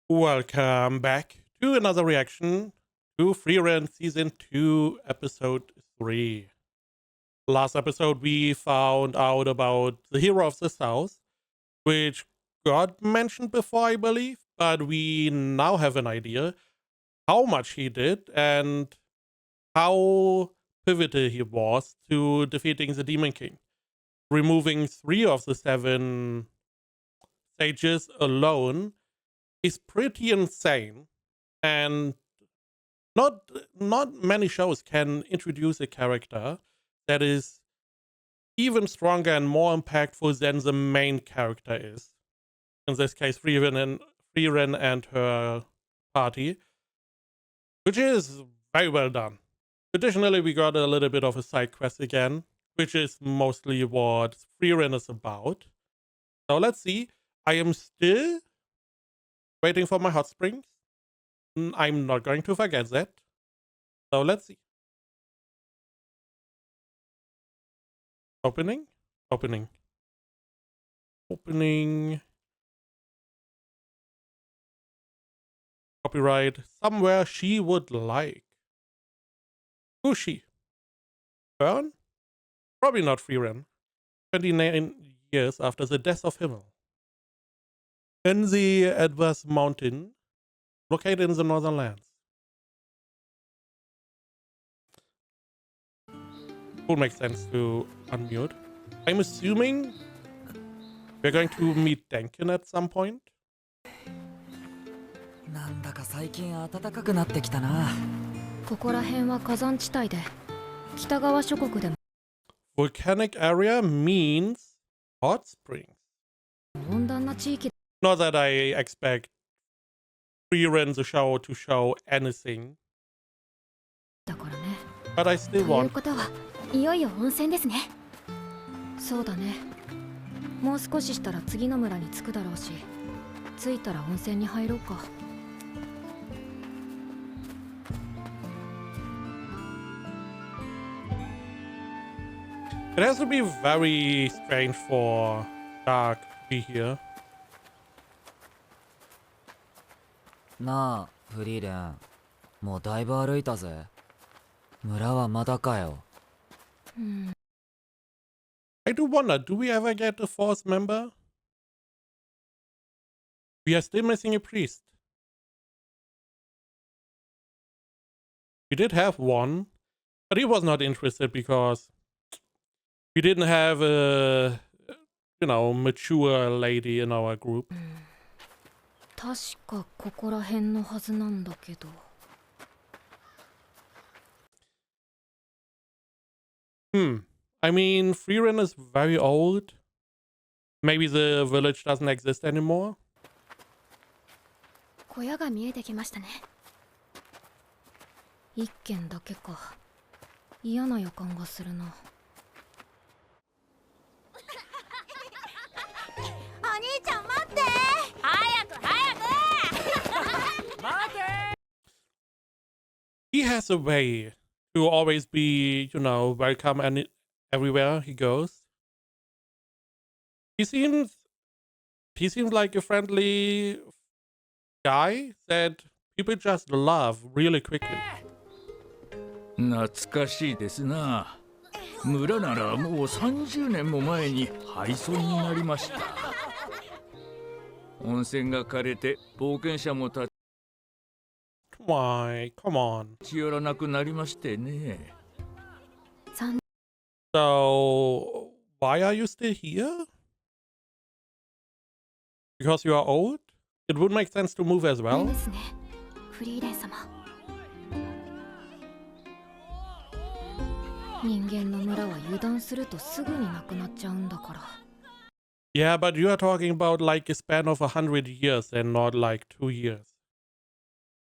Welcome back to another reaction to Frieren Season 2, Episode 3. Last episode, we found out about the hero of the South, which got mentioned before, I believe, but we now have an idea how much he did and how pivotal he was to defeating the Demon King. Removing 3 of the 7 sages alone is pretty insane, and not many shows can introduce a character that is even stronger and more impactful than the main character is. In this case, Frieren and her party, which is very well done. Additionally, we got a little bit of a side quest again, which is mostly what Frieren is about. So let's see. I am still waiting for my hot springs. I'm not going to forget that. So let's see. Opening. Copyright. Somewhere she would like. Who's she? Fern? Probably not Frieren. 29 years after the death of Himmel. In the Adverse Mountain, located in the Northern Lands. Would make sense to unmute. I'm assuming we're going to meet Denkin at some point. なんだか最近暖かくなってきたな。ここら辺は火山地帯で、北側諸国でも Volcanic area means hot springs. 温暖な地域 Not that I expect Frieren the show to show anything, だからね。 but I と still いう want. ことはいよいよ温泉ですね。そうだね。もう少ししたら次の村に着くだろうし、着いたら温泉に入ろうか。It has to be very strange for Dark to be here. なあ、フリーレン。もうだいぶ歩いたぜ。村はまだかよ。I do wonder, do we ever get a fourth member? We are still missing a priest. We did have one, but he was not interested because we didn't have a, mature lady in our group. 確かここら辺のはずなんだけど。I mean, Frieren is very old. Maybe the village doesn't exist anymore. 小屋が見えてきましたね。一軒だけか。嫌な予感がするな。お兄ちゃん待って。早く。待て。 He has a way to always be, welcome everywhere he goes. He seems like a friendly guy that people just love really quickly. 懐かしいですな。村ならもう30年も前に廃村になりました。温泉が枯れて冒険者も立 Why? Come on. ち寄らなくなりましてね。So, why are you still here? Because you are old? It would make sense to move as いい well. ですね。フリーレン様。人間の村は油断するとすぐになくなっちゃうんだから。Yeah, but you are talking about like a span of 100 years and not like 2 years.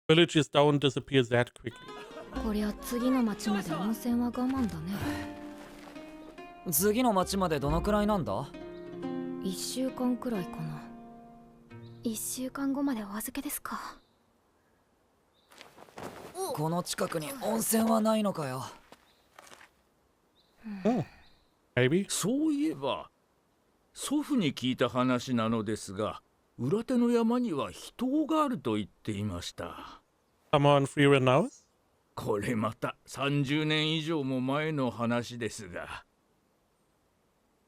Villages don't disappear that quickly. こりゃ次の町まで温泉は我慢だね。次の町までどのくらいなんだ1週間くらいかな。1週間後までお預けですか。この近くに温泉はないのかよ。Maybe? そういえば祖父に聞いた話なのですが、裏手の山には秘湯があると言っていました。Someone Frieren knows? これまた30年以上も前の話ですが。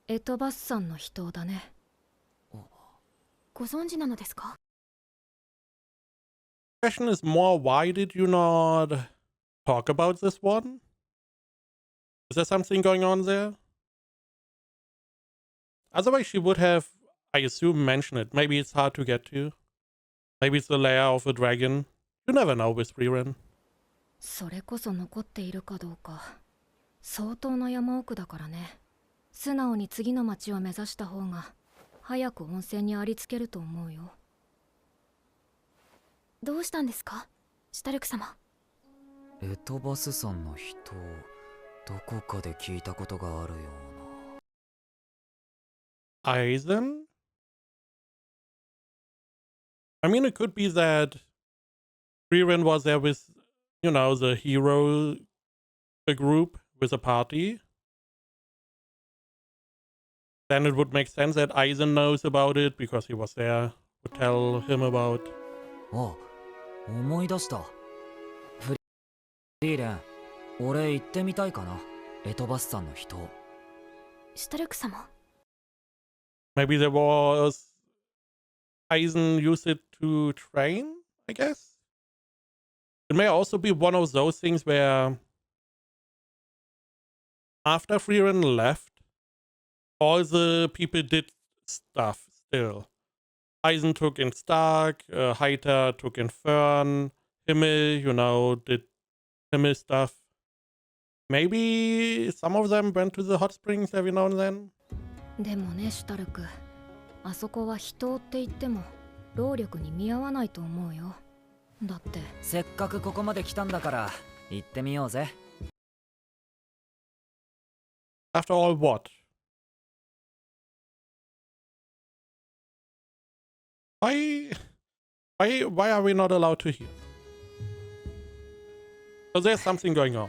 エトバスさんの人だね。ご存知なのですか？ Question is more, why did you not talk about this one? Is there something going on there? Otherwise, she would have, I assume, mentioned it. Maybe it's hard to get to. Maybe it's the lair of a dragon. You never know with Frieren. それこそ残っているかどうか。相当な山奥だからね。素直に次の町を目指した方が早く温泉にありつけると思うよ。どうしたんですか、シュタルク様。エトバスさんの人、どこかで聞いたことがあるような。Eisen? I mean, it could be that Frieren was there with, you know, the hero group with a party. Then it would make sense that Eisen knows about it because he was there to tell him about. あ、思い出した。フリーレン、俺行ってみたいかな。エトバスさんの人。シュタルク様。Maybe there was Eisen used it to train, I guess. It may also be one of those things where after Frieren left, all the people did stuff still. Eisen took in Stark, Heiter took in Fern, Himmel, you know, did Himmel stuff. Maybe some of them went to the hot springs every now and then. でもね、シュタルク。あそこは人って言っても労力に見合わないと思うよ。だって。せっかくここまで来たんだから行ってみようぜ。After all, what? Why are we not allowed to hear? So there's something going on.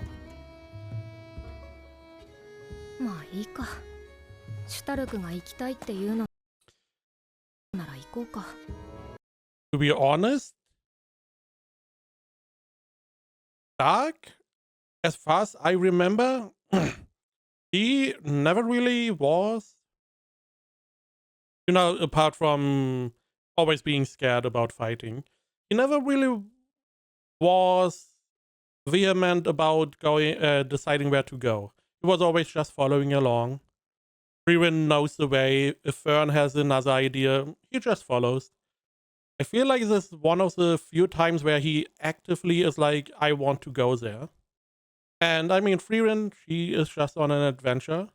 まあいいか。シュタルクが行きたいっていうのなら行こうか。To be honest, Dark, as far as I remember, he never really was, you know, apart from always being scared about fighting, he never really was vehement about going, deciding where to go. He was always just following along. Frieren knows the way. If Fern has another idea, he just follows. I feel like this is one of the few times where he actively is like, I want to go there. And I mean, Frieren, she is just on an adventure.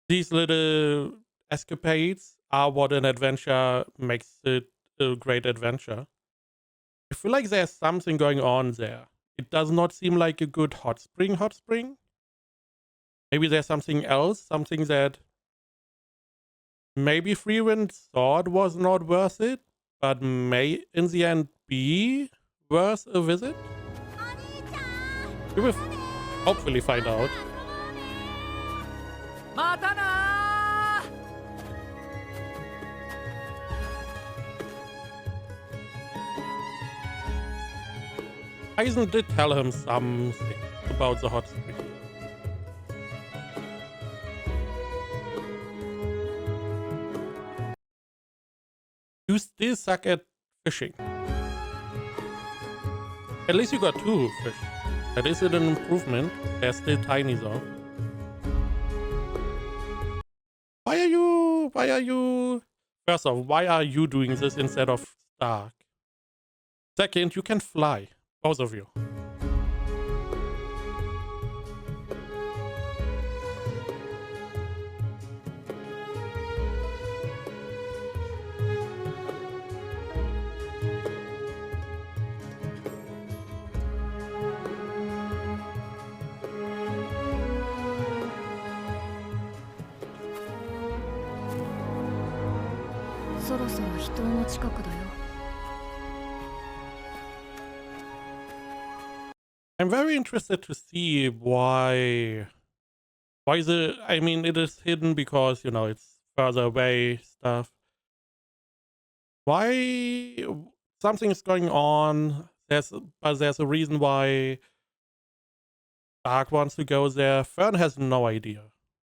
These little escapades are what an adventure makes it a great adventure. I feel like there's something going on there. It does not seem like a good hot spring. Maybe there's something else, something that maybe Frieren thought was not worth it, but may in the end be worth a visit? We will hopefully find out. またなー。 Eisen did tell him something about the hot spring. You still suck at fishing. At least you got 2 fish. That is an improvement. They're still tiny though. Why are you... First off, why are you doing this instead of Stark? Second, you can fly. Both of you. I'm very interested to see why I mean, it is hidden because, you know, it's further away stuff. Why something is going on? But there's a reason why Dark wants to go there. Fern has no idea.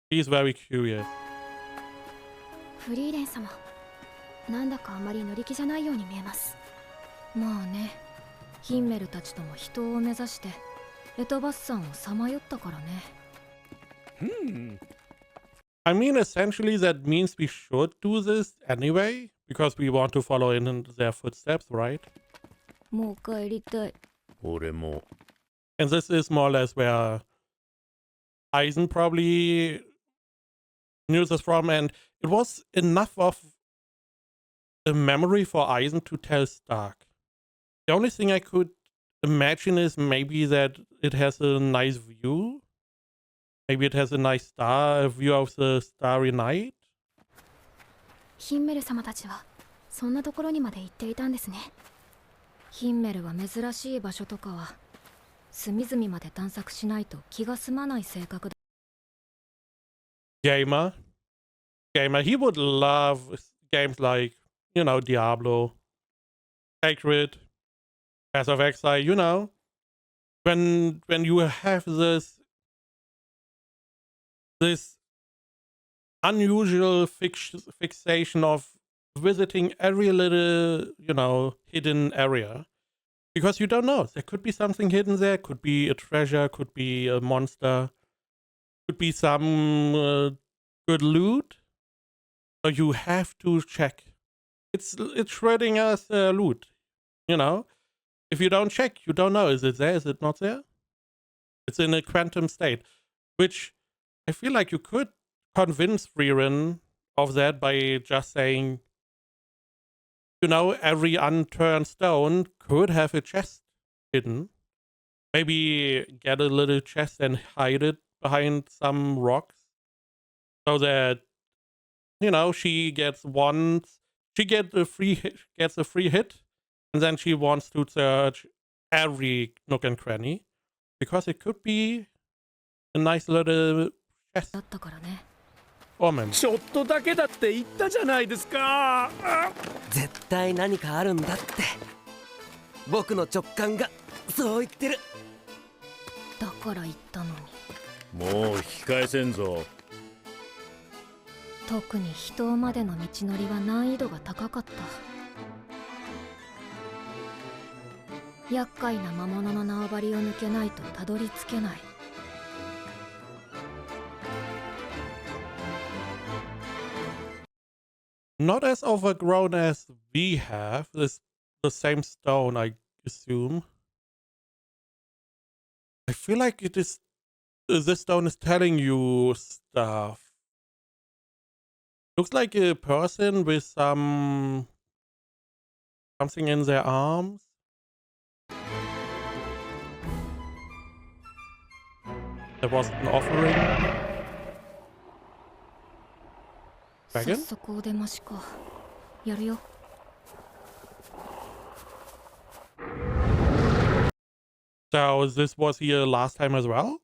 He's very curious. フリーレン様、なんだかあまり乗り気じゃないように見えます。まあね、ヒンメルたちとも人を目指してエトバスさんをさまよったからね。I mean, essentially that means we should do this anyway, because we want to follow in their footsteps, right? もう帰りたい。俺も And this is more or less where Eisen probably knew this from, and it was enough of a memory for Eisen to tell Stark. The only thing I could imagine is maybe that it has a nice view. Maybe it has a nice view of the starry night. ヒンメル様たちはそんなところにまで行っていたんですね。ヒンメルは珍しい場所とかは隅々まで探索しないと気が済まない性格だ。Gamer, he would love games like, you know, Diablo, Sacred, Path of Exile, you know, when you have this unusual fixation of visiting every little, you know, hidden area, because you don't know, there could be something hidden there, could be a treasure, could be a monster, could be some good loot. So you have to check. It's Schrodinger's loot, you know. If you don't check, you don't know, is it there, is it not there? It's in a quantum state, which I feel like you could convince Frieren of that by just saying, you know, every unturned stone could have a chest hidden. Maybe get a little chest and hide it behind some rocks so that, you know, she gets a free hit, and then she wants to search every nook and cranny, because it could be a nice little chest. だったからね。Omen. ちょっとだけだって言ったじゃないですか。絶対何かあるんだって。僕の直感がそう言ってる。だから言ったのに。もう引き返せんぞ。特に人までの道のりは難易度が高かった。厄介な魔物の縄張りを抜けないとたどり着けない。Not as overgrown as we have. The same stone, I assume. I feel like it is. This stone is telling you stuff. Looks like a person with something in their arms. There was an offering. 早 Dragon? 速お出ましか。やるよ。So this was here last time as well?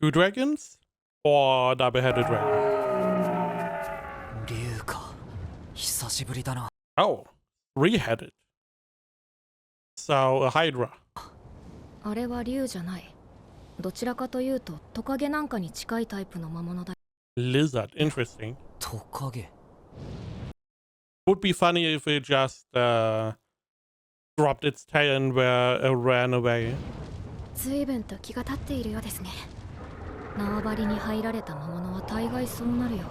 Two dragons? Or double-headed dragon? 竜か。久しぶりだな。Oh, three-headed. So a hydra. あれは竜じゃない。どちらかというとトカゲなんかに近いタイプの魔物だ。Lizard, interesting. トカゲ。Would be funny if it just dropped its tail and ran away. 随分と気が立っているようですね。縄張りに入られた魔物は大概そうなるよ。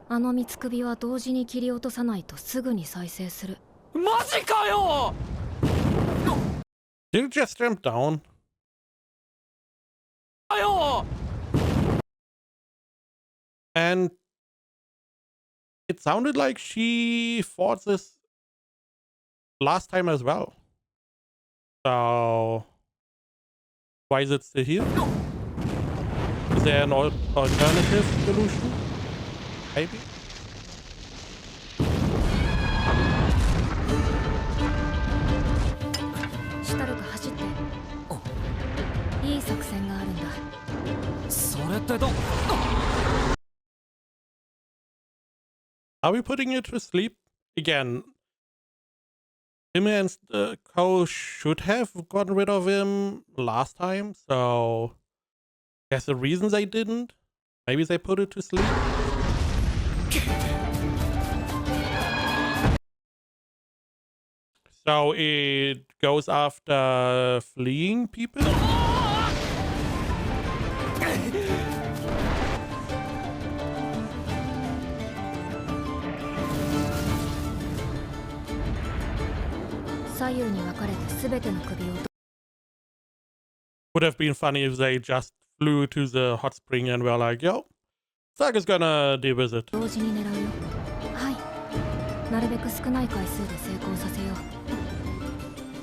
あの三つ首は同時に切り落とさないとすぐに再生する。マジかよ。Did it just jump down? よ。And it sounded like she fought this last time as well. So why is it still here? Is there an alternative solution? Maybe? シュタルク走って。いい作戦があるんだ。それってど Are we putting you to sleep? Again, him and Co should have gotten rid of him last time, so there's a reason they didn't. Maybe they put it to sleep. So it goes after fleeing people? Would have been funny if they just flew to the hot spring and were like, yo, Saga's gonna deal with it. 同時に狙うよ。はい。なるべく少ない回数で成功させよう。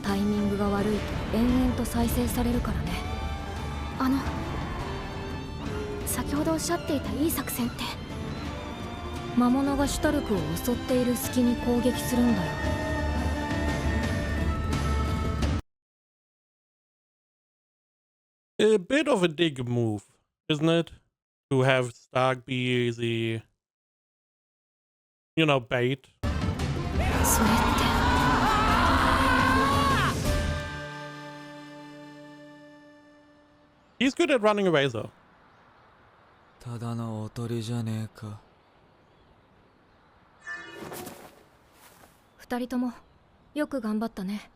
タイミングが悪いと延々と再生されるからね。先ほどおっしゃっていたいい作戦って。魔物がシュタルクを襲っている隙に攻撃するんだよ。A bit of a dig move, isn't it? To have Stark be the, bait. それって He's good at running away, though. ただのおとりじゃねえか。二人ともよく頑張ったね。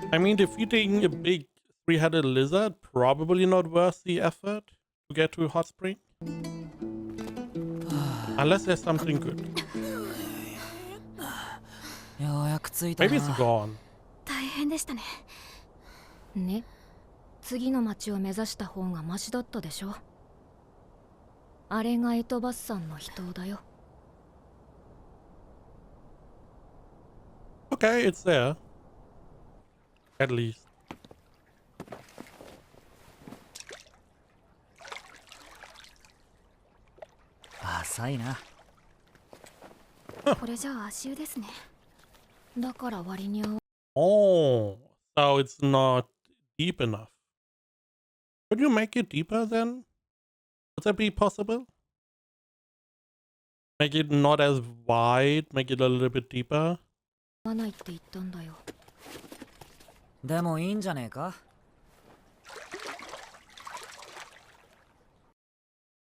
I mean, defeating a big three-headed lizard, probably not worth the effort to get to a hot spring. Unless there's something good. ようやく着いたな。 Maybe it's gone. 大変でしたね。ね。次の町を目指した方がマシだったでしょ。あれがエトバスさんの秘湯だよ。Okay, it's there. At least. 浅いな。これじゃあ足湯ですね。だから割に合う。 Oh, so it's not deep enough. Could you make it deeper then? Would that be possible? Make it not as wide, make it a little bit deeper? 合わないって言ったんだよ。でもいいんじゃねえか。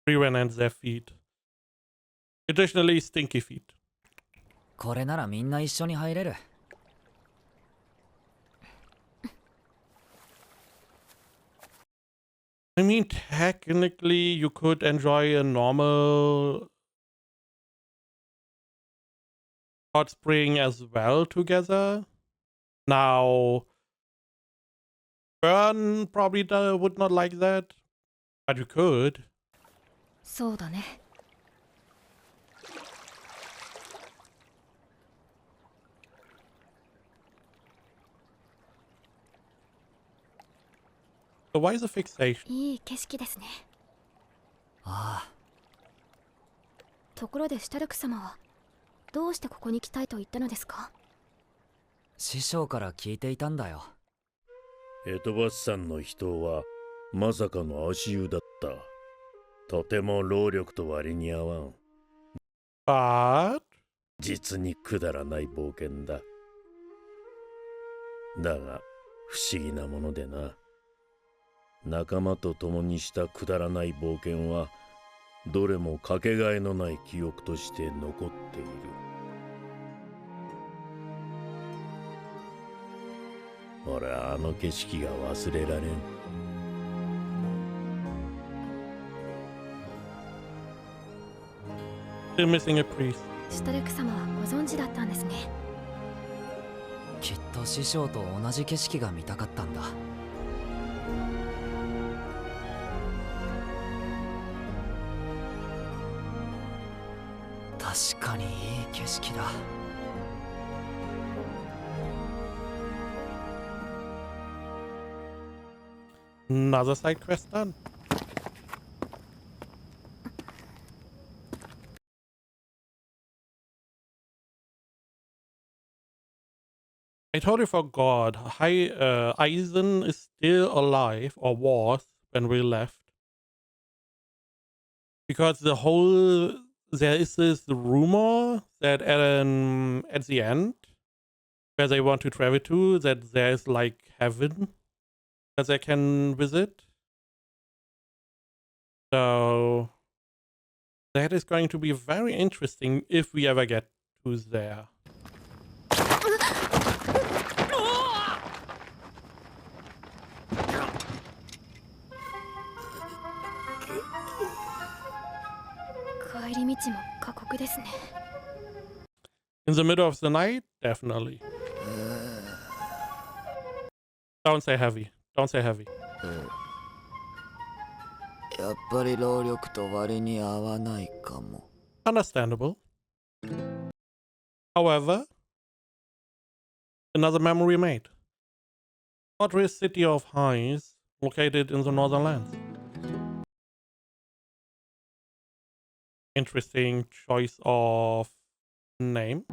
Frieren and their feet. Additionally, stinky feet. これならみんな一緒に入れる。I mean, technically, you could enjoy a normal hot spring as well together. Now, Burn probably would not like that, but you could. そうだね。So why is a fixation? いい景色ですね。ああ、ところでシュタルク様はどうしてここに来たいと言ったのですか？師匠から聞いていたんだよ。エトバスさんの人はまさかの足湯だった。とても労力と割に合わん。But 実にくだらない冒険だ。だが不思議なものでな。仲間と共にしたくだらない冒険はどれもかけがえのない記憶として残っている。俺はあの景色が忘れられん。still missing a priest. シュタルク様はご存知だったんですね。きっと師匠と同じ景色が見たかったんだ。確かにいい景色だ。Another side quest done. I totally forgot. Eisen is still alive, or was, when we left. Because there is this rumor that at the end, where they want to travel to, that there's like heaven that they can visit. So that is going to be very interesting if we ever get to there. In the middle of the night, definitely. Don't say heavy. Don't say heavy. やっぱり労力と割に合わないかも。Understandable. However, another memory made. Fortress City of Highs, located in the northern lands. Interesting choice of name.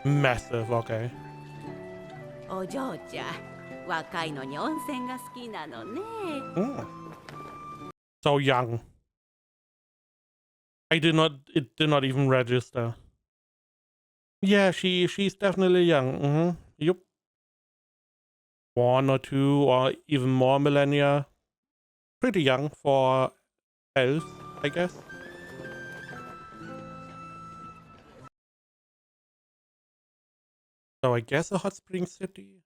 Massive, okay. お嬢ちゃん、若いのに温泉が好きなのね。So young. It did not even register. Yeah, she's definitely young. Yup. 1 or 2 or even more millennia. Pretty young for elves, I guess. So I guess a hot spring city.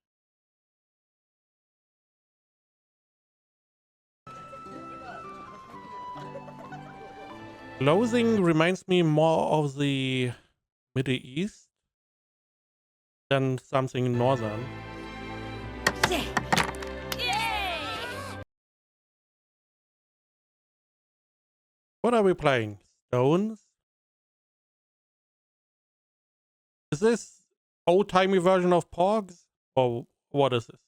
Loathing reminds me more of the Middle East than something northern. What are we playing? Stones? Is this old-timey version of Pogs? Or what is this?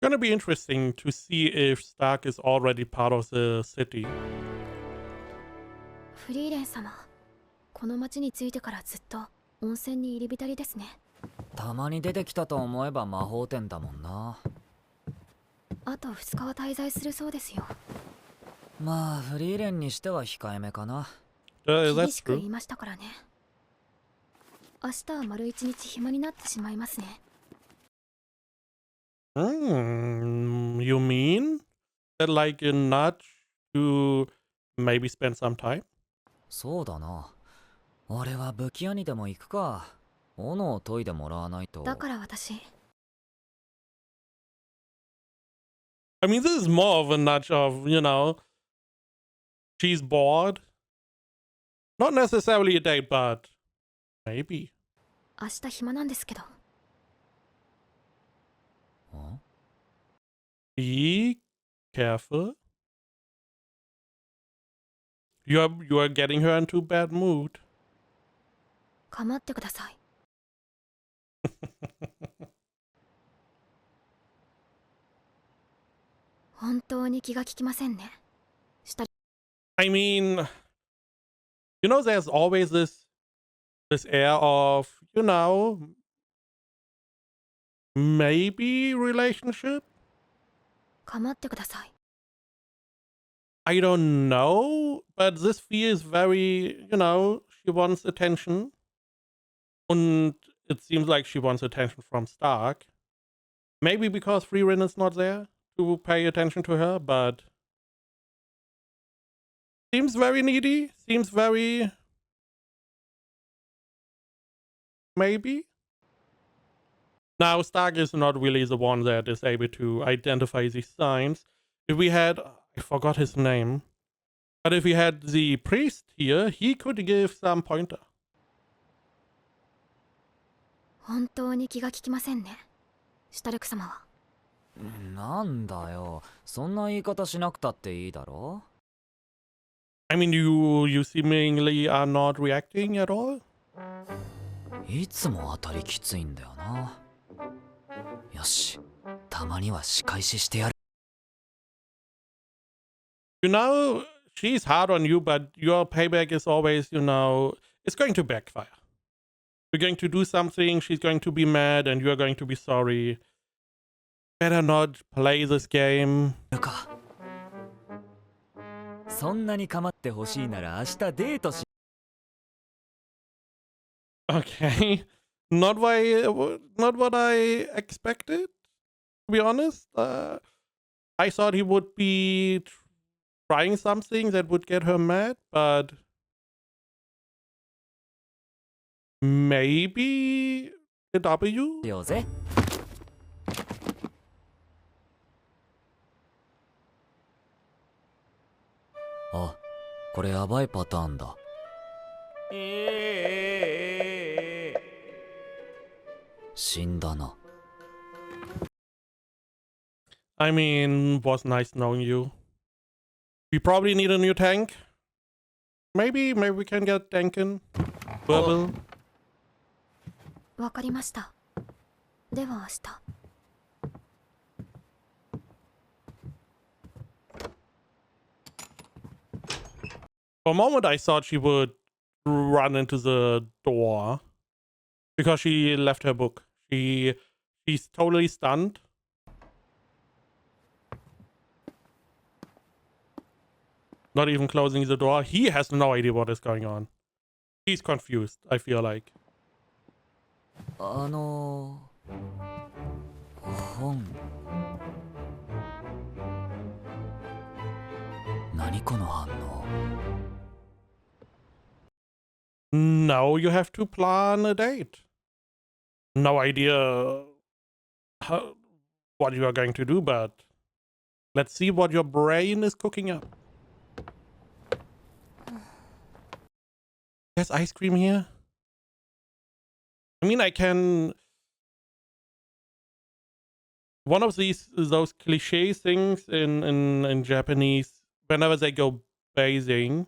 Gonna be interesting to see if Stark is already part of the city. フリーレン様、この町に着いてからずっと温泉に入り浸りですね。たまに出てきたと思えば魔法店だもんな。あと2日は滞在するそうですよ。まあフリーレンにしては控えめかな。厳しく言いましたからね。明日は丸一日暇になってしまいますね。You mean that like a nudge to maybe spend some time? そうだな。俺は武器屋にでも行くか。斧を研いでもらわないと。だから私。I mean, this is more of a nudge of, she's bored. Not necessarily a date, but maybe. 明日暇なんですけど。Be careful. You are getting her into a bad mood. 構ってください。本当に気が利きませんね。I mean, there's always this air of, maybe relationship? 構ってください。I don't know, but this feels very, she wants attention. And it seems like she wants attention from Stark. Maybe because Frieren is not there to pay attention to her, but seems very needy, seems very maybe. Now, Stark is not really the one that is able to identify these signs. If we had, I forgot his name, but if we had the priest here, he could give some pointer. 本当に気が利きませんね、シュタルク様は。なんだよ、そんな言い方しなくたっていいだろ。 I mean, you seemingly are not reacting at all. いつも当たりきついんだよな。よし、たまには仕返ししてやる。You know, she's hard on you, but your payback is always, you know, it's going to backfire. You're going to do something, she's going to be mad, and you're going to be sorry. Better not play this game. そんなに構ってほしいなら明日デートし。 Okay. Not what I expected, to be honest. I thought he would be trying something that would get her mad, but maybe a W? ようぜ。あ、これヤバいパターンだ。死んだな。I mean, was nice knowing you. We probably need a new tank. Maybe we can get Dankin. Verbal. わかりました。では明日。For a moment, I thought she would run into the door because she left her book. She's totally stunned. Not even closing the door. He has no idea what is going on. He's confused, I feel like. 本。何この反応。 No, you have to plan a date. No idea what you are going to do, but let's see what your brain is cooking up. There's ice cream here. I mean, I can. One of those cliche things in Japanese, whenever they go bathing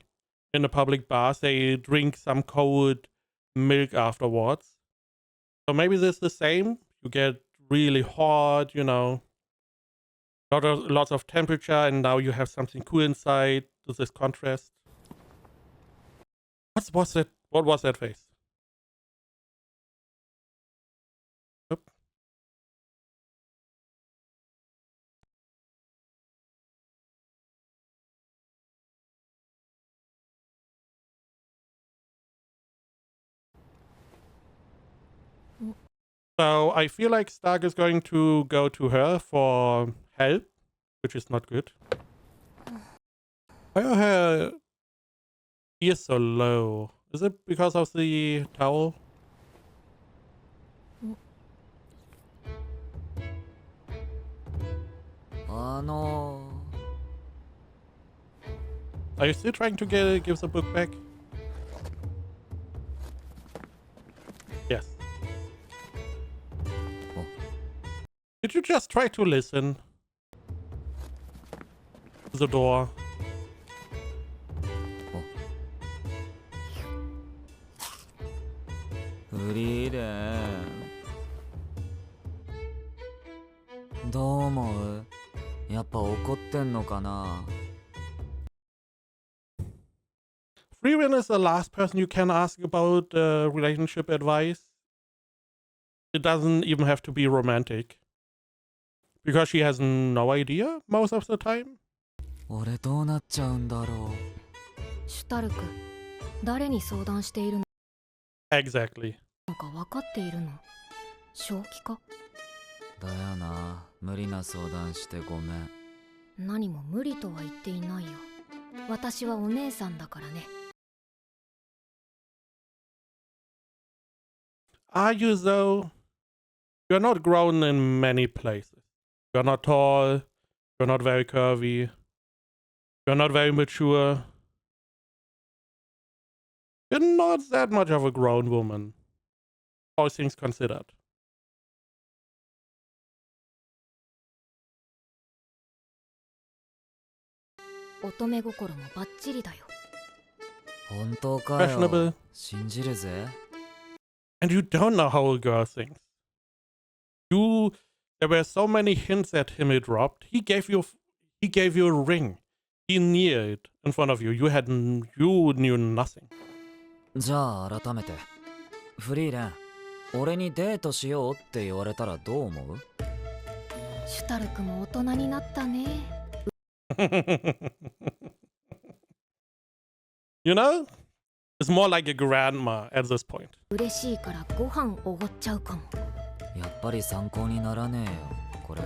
in a public bath, they drink some cold milk afterwards. So maybe this is the same. You get really hot, you know, lots of temperature, and now you have something cool inside. This is contrast. What was that face? Oop. So I feel like Stark is going to go to her for help, which is not good. Why are her ears so low? Is it because of the towel? Are you still trying to give the book back? Yes. Did you just try to listen? The door. Frieren. どう思う？やっぱ怒ってんのかな？ Frieren is the last person you can ask about relationship advice. It doesn't even have to be romantic. Because she has no idea most of the time. 俺どうなっちゃうんだろう。シュタルク、誰に相談している Exactly. のか分かっているの？正気か？だよな、無理な相談してごめん。何も無理とは言っていないよ。私はお姉さんだからね。Are you though? You're not grown in many places. You're not tall. You're not very curvy. You're not very mature. You're not that much of a grown woman. All things considered. 乙女心もバッチリだよ。本当か Fashionable. よ。信じるぜ。And you don't know how a girl thinks. There were so many hints at him he dropped. He gave you a ring. He knew it in front of you. You knew nothing. じゃあ改めて。フリーレン、俺にデートしようって言われたらどう思う？シュタルクも大人になったね。You know? It's more like a grandma at this point. 嬉しいからご飯おごっちゃうかも。やっぱり参考にならねえよ。これ、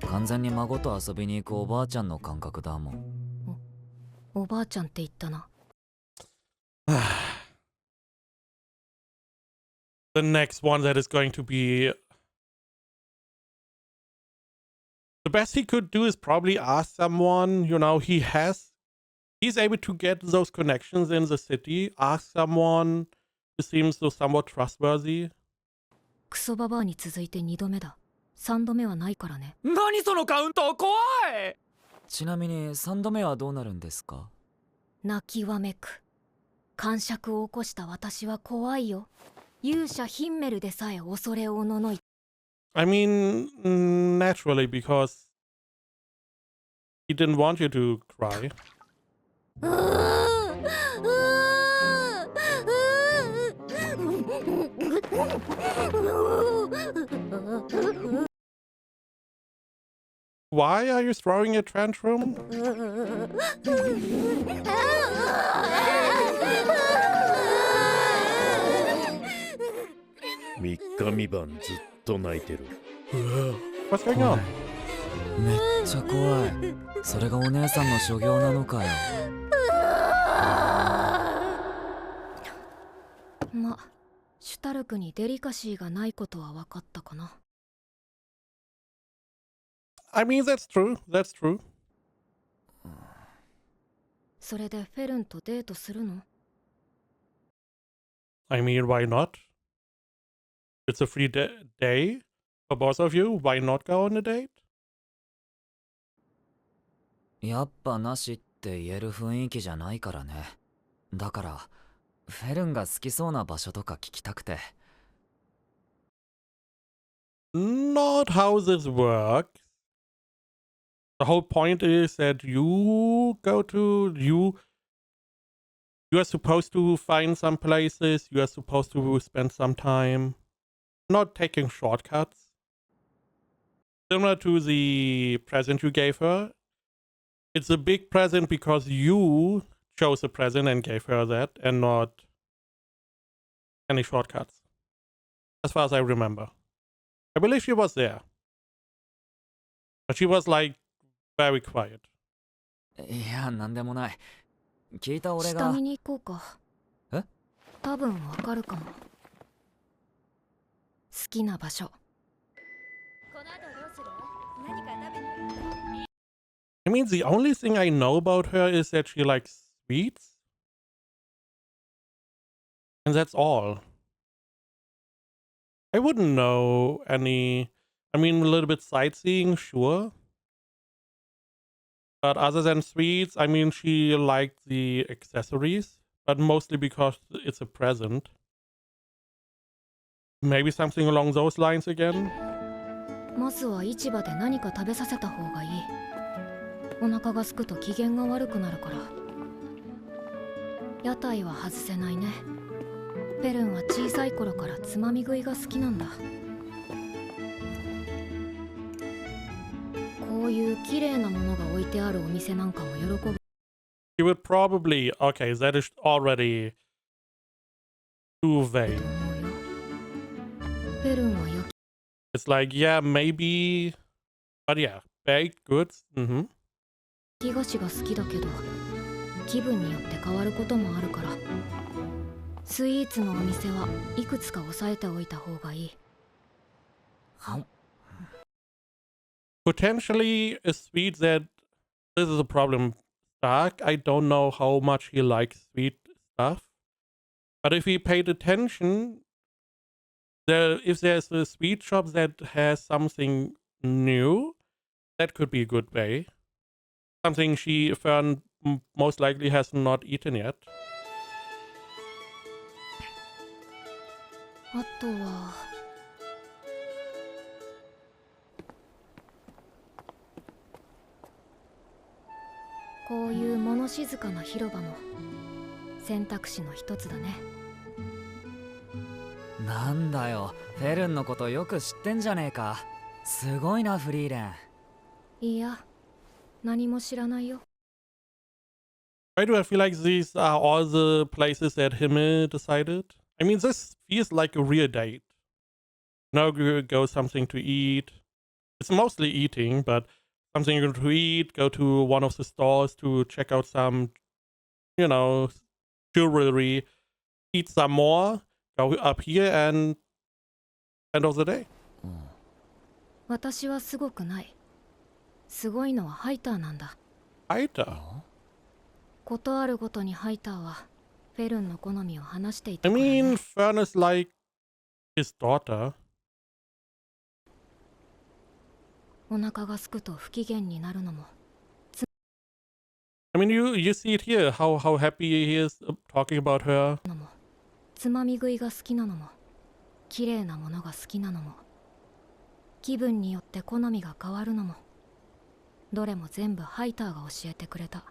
完全に孫と遊びに行くおばあちゃんの感覚だもん。おばあちゃんって言ったな。The next one that is going to be... The best he could do is probably ask someone, you know, he's able to get those connections in the city, ask someone who seems so somewhat trustworthy. クソババアに続いて2度目だ。3度目はないからね。何そのカウント怖い。ちなみに3度目はどうなるんですか？泣きわめく。癇癪を起こした私は怖いよ。勇者ヒンメルでさえ恐れおののい。I mean, naturally, because he didn't want you to cry. Why are you throwing a tantrum? 3日3晩ずっと泣いてる。What's going on? めっちゃ怖い。それがお姉さんの所業なのかよ。ま、シュタルクにデリカシーがないことは分かったかな。I mean, that's true. That's true. それでフェルンとデートするの？ I mean, why not? It's a free day for both of you. Why not go on a date? やっぱなしって言える雰囲気じゃないからね。だからフェルンが好きそうな場所とか聞きたくて。Not how this works. The whole point is that you are supposed to find some places, you are supposed to spend some time, not taking shortcuts. Similar to the present you gave her. It's a big present because you chose a present and gave her that, and not any shortcuts. As far as I remember. I believe she was there. But she was like very quiet. いや、なんでもない。聞いた俺が。下見に行こうか。え？多分わかるかも。好きな場所。I mean, the only thing I know about her is that she likes sweets. And that's all. I wouldn't know any... I mean, a little bit sightseeing, sure. But other than sweets, I mean, she liked the accessories. But mostly because it's a present. Maybe something along those lines again? まずは市場で何か食べさせた方がいい。お腹が空くと機嫌が悪くなるから。屋台は外せないね。フェルンは小さい頃からつまみ食いが好きなんだ。こういう綺麗なものが置いてあるお店なんかも喜ぶ。He would probably... Okay, that is already too vague. フェルンは焼き。It's like, yeah, maybe... But yeah, baked goods. Mm-hmm. 焼き菓子が好きだけど、気分によって変わることもあるから。スイーツのお店はいくつか押さえておいた方がいい。Potentially a sweet that this is a problem. Stark, I don't know how much he likes sweet stuff. But if he paid attention, if there's a sweet shop that has something new, that could be a good way. Something Fern most likely has not eaten yet. あとはこういう物静かな広場も選択肢の一つだね。なんだよ、フェルンのことよく知ってんじゃねえか。すごいな、フリーレン。いや、何も知らないよ。Why do I feel like these are all the places that Himmel decided? I mean, this feels like a real date. Now go something to eat. It's mostly eating, but something to eat, go to one of the stores to check out some, jewelry, eat some more, go up here, and end of the day. 私はすごくない。すごいのはハイターなんだ。Eiter. ことあるごとにハイターはフェルンの好みを話していた I からね。 mean, Fern is like his daughter. お腹がすくと不機嫌になるのも。I mean, you see it here, how happy he is talking about her. つまみ食いが好きなのも、綺麗なものが好きなのも、気分によって好みが変わるのも、どれも全部ハイターが教えてくれた。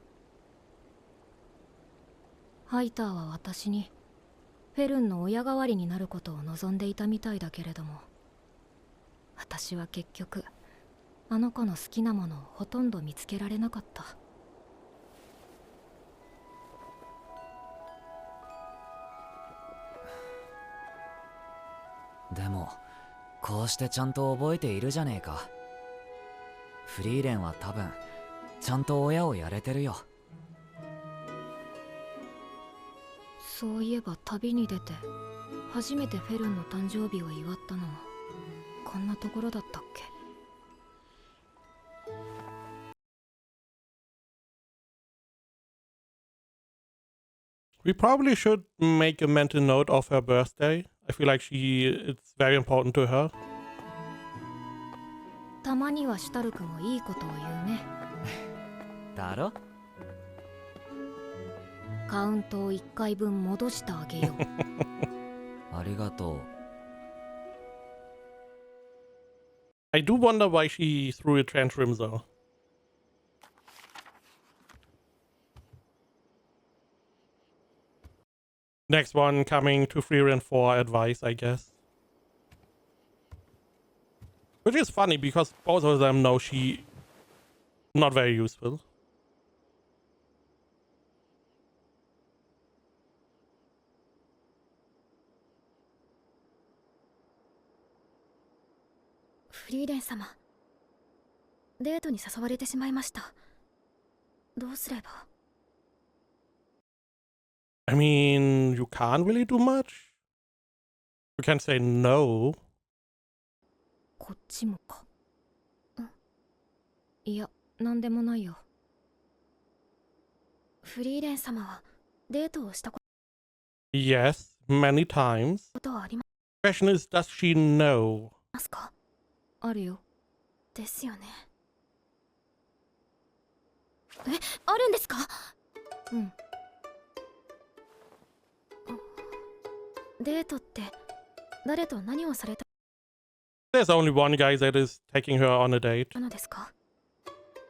ハイターは私にフェルンの親代わりになることを望んでいたみたいだけれども、私は結局あの子の好きなものをほとんど見つけられなかった。でもこうしてちゃんと覚えているじゃねえか。フリーレンは多分ちゃんと親をやれてるよ。そういえば旅に出て初めてフェルンの誕生日を祝ったのもこんなところだったっけ。We probably should make a mental note of her birthday. I feel like it's very important to her. たまにはシュタルクもいいことを言うね。だろ？カウントを1回分戻してあげよう。ありがとう。I do wonder why she threw a tantrum though. Next one coming to Frieren for advice, I guess. Which is funny because both of them know she not very useful. フリーレン様、デートに誘われてしまいました。どうすれば。I mean, you can't really do much. You can say no. こっちもか。いや、なんでもないよ。フリーレン様はデートをしたこ Yes, many times. とはあり Question is, does she know? ますか？あるよ。ですよね。あるんですか？うん。デートって誰と何をされた There's only one guy that is taking her on a date. のですか？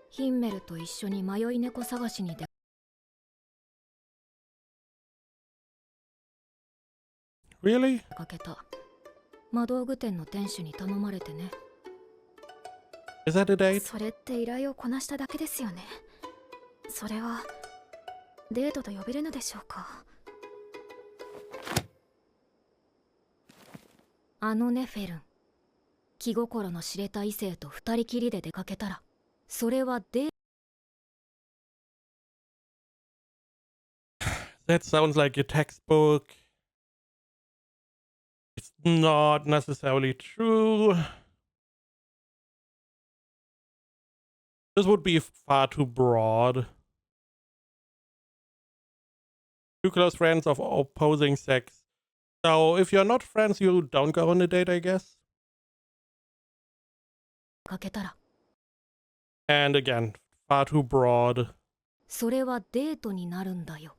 ヒンメルと一緒に迷い猫探しに出 Really? かけた。魔道具店の店主に頼まれてね。Is that a date? それって依頼をこなしただけですよね。それはデートと呼べるのでしょうか？あのね、フェルン。気心の知れた異性と二人きりで出かけたら、それはThat sounds like a textbook. It's not necessarily true. This would be far too broad. Two close friends of opposing sex. So if you're not friends, you don't go on a date, I guess. かけたら And again, far too broad. それはデートになるんだよ。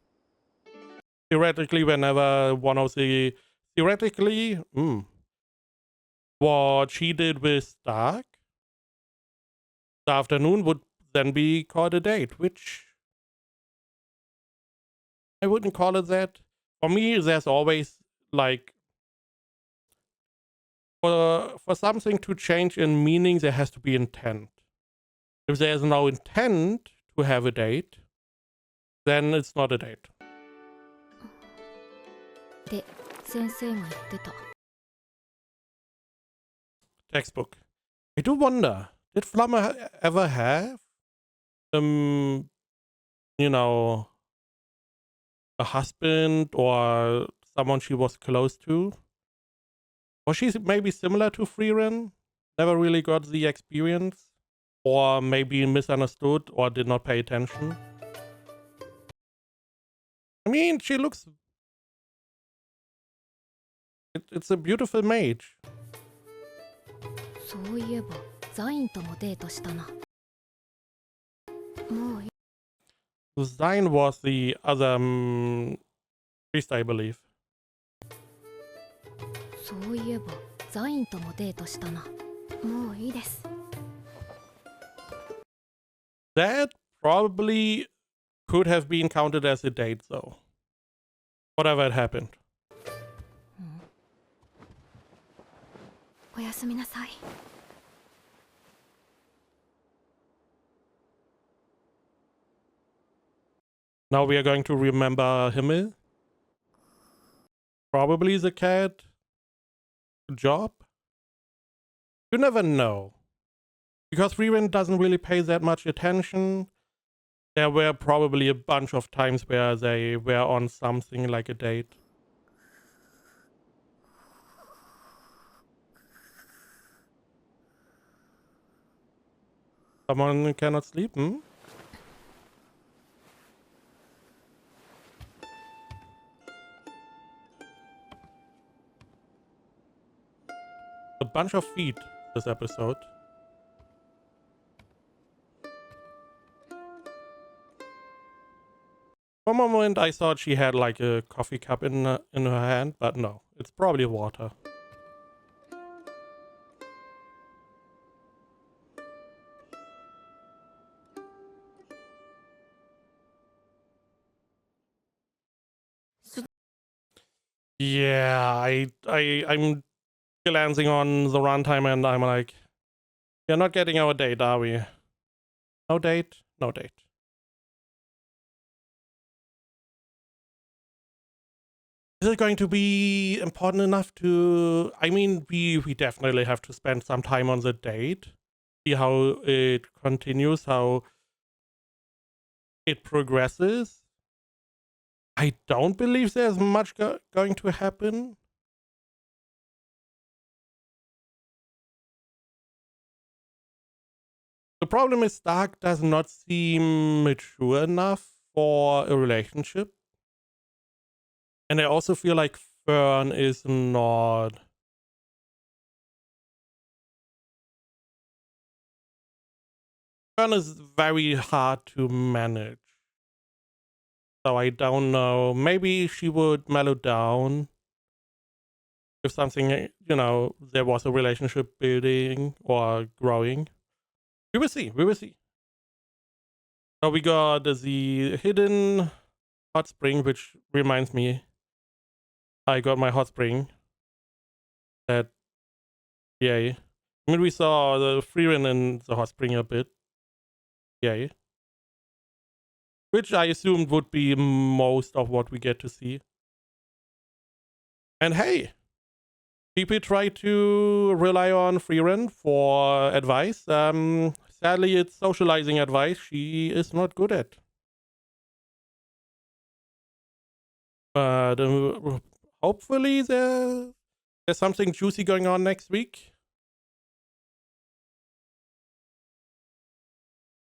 Theoretically, whenever one of the... Theoretically, what she did with Stark the afternoon would then be called a date, which I wouldn't call it that. For me, there's always like for something to change in meaning, there has to be intent. If there's no intent to have a date, then it's not a date. で、先生が言ってた。 Textbook. I do wonder, did Flammer ever have you know, a husband or someone she was close to? Was she maybe similar to Frieren? Never really got the experience? Or maybe misunderstood or did not pay attention? I mean, she looks... It's a beautiful mage. そういえば、ザインともデートしたな。もういい。 Zine was the other priest, I believe. そういえば、ザインともデートしたな。もういいです。 That probably could have been counted as a date, though. Whatever had happened. おやすみなさい。 Now we are going to remember Himmel. Probably the cat. Good job. You never know. Because Frieren doesn't really pay that much attention. There were probably a bunch of times where they were on something like a date. Someone cannot sleep, hmm? A bunch of feet this episode. For a moment I thought she had like a coffee cup in her hand, but no, it's probably water. Yeah, I'm glancing on the runtime and I'm like, we're not getting our date, are we? No date? No date. Is it going to be important enough to... I mean, we definitely have to spend some time on the date. See how it continues, how it progresses. I don't believe there's much going to happen. The problem is Stark does not seem mature enough for a relationship. And I also feel like Fern is not... Fern is very hard to manage. So I don't know. Maybe she would mellow down if something, you know, there was a relationship building or growing. We will see. We will see. So we got the hidden hot spring, which reminds me, I got my hot spring. That, yay. I mean, we saw the Frieren in the hot spring a bit. Yay. Which I assumed would be most of what we get to see. And hey, people try to rely on Frieren for advice. Sadly, it's socializing advice she is not good at. But hopefully there's something juicy going on next week.